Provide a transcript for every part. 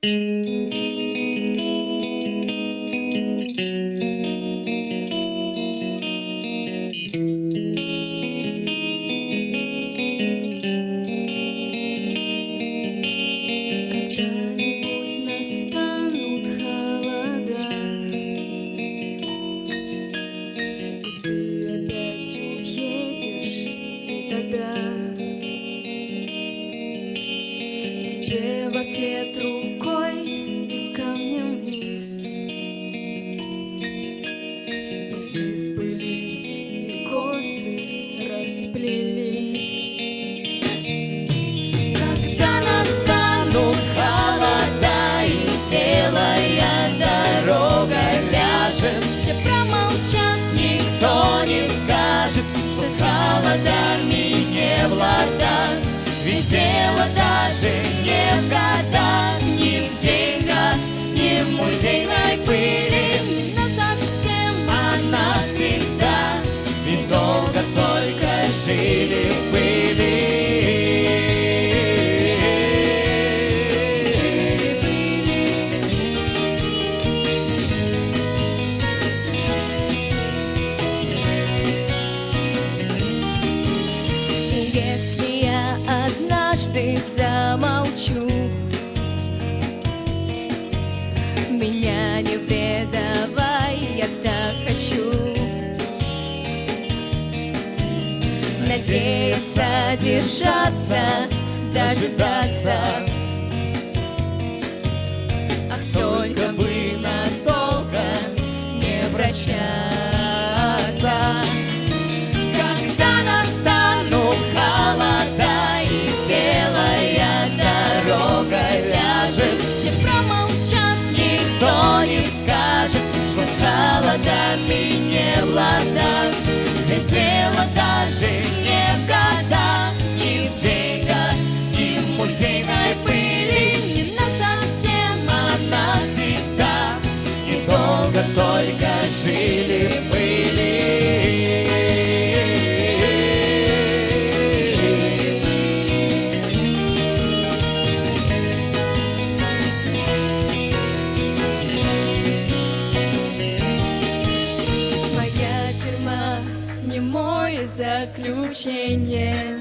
Когда-нибудь настанут холода, и ты опять уедешь, и тогда тебе вослед рукой и камнем вниз. И сны сбылись, и косы расплелись. Когда настанут холода и белая дорога ляжет, все промолчат, никто не скажет, что с холодами не в ладах. Ведь дело даже не в годах, не в деньгах, не в музейной пыли, не насовсем, а навсегда. Ведь долго только жили в пыли. Если я однажды замолчу, меня не предавай, я так хочу. Надеяться, держаться, дожидаться. Ах, только бы надолго не прощаться. Когда настанут холода и белая дорога ляжет, все промолчат, никто не скажет, что с холодами не в ладах. Ведь дело даже не в годах, не в деньгах, не в музейной пыли, не насовсем, а навсегда. Недолго только жили в пыли. Моя тюрьма не мое заключение.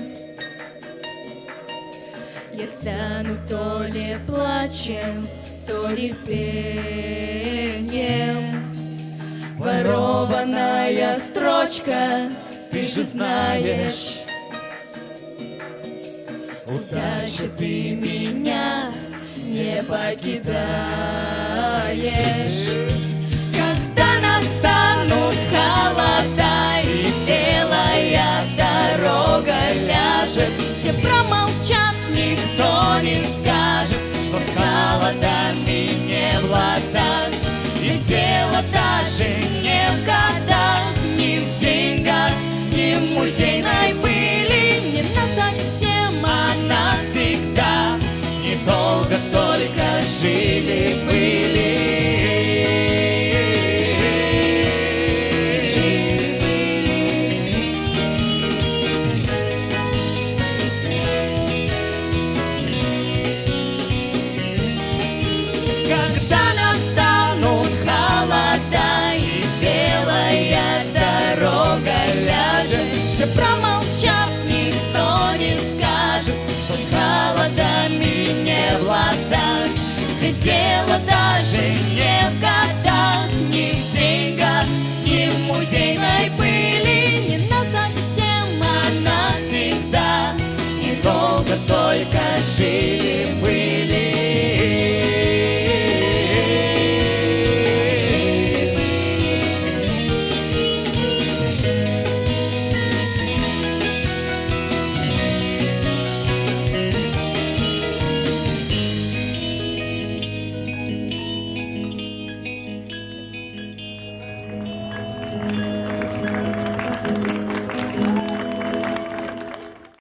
Я стану то ли плачем, то ли пением. Ворованная строчка, ты же знаешь, удача, ты меня не покидаешь. Когда настанут холода и белая дорога ляжет, все промолчат, никто не скажет, что с холодами не в ладах. Ведь дело даже не в годах, не в деньгах, не в музейной пыли, не насовсем, а навсегда. Недолго только жили в пыли. Когда настанут холода и белая дорога ляжет, все промолчат, никто не скажет, что с холодами не в ладах. Ведь дело даже не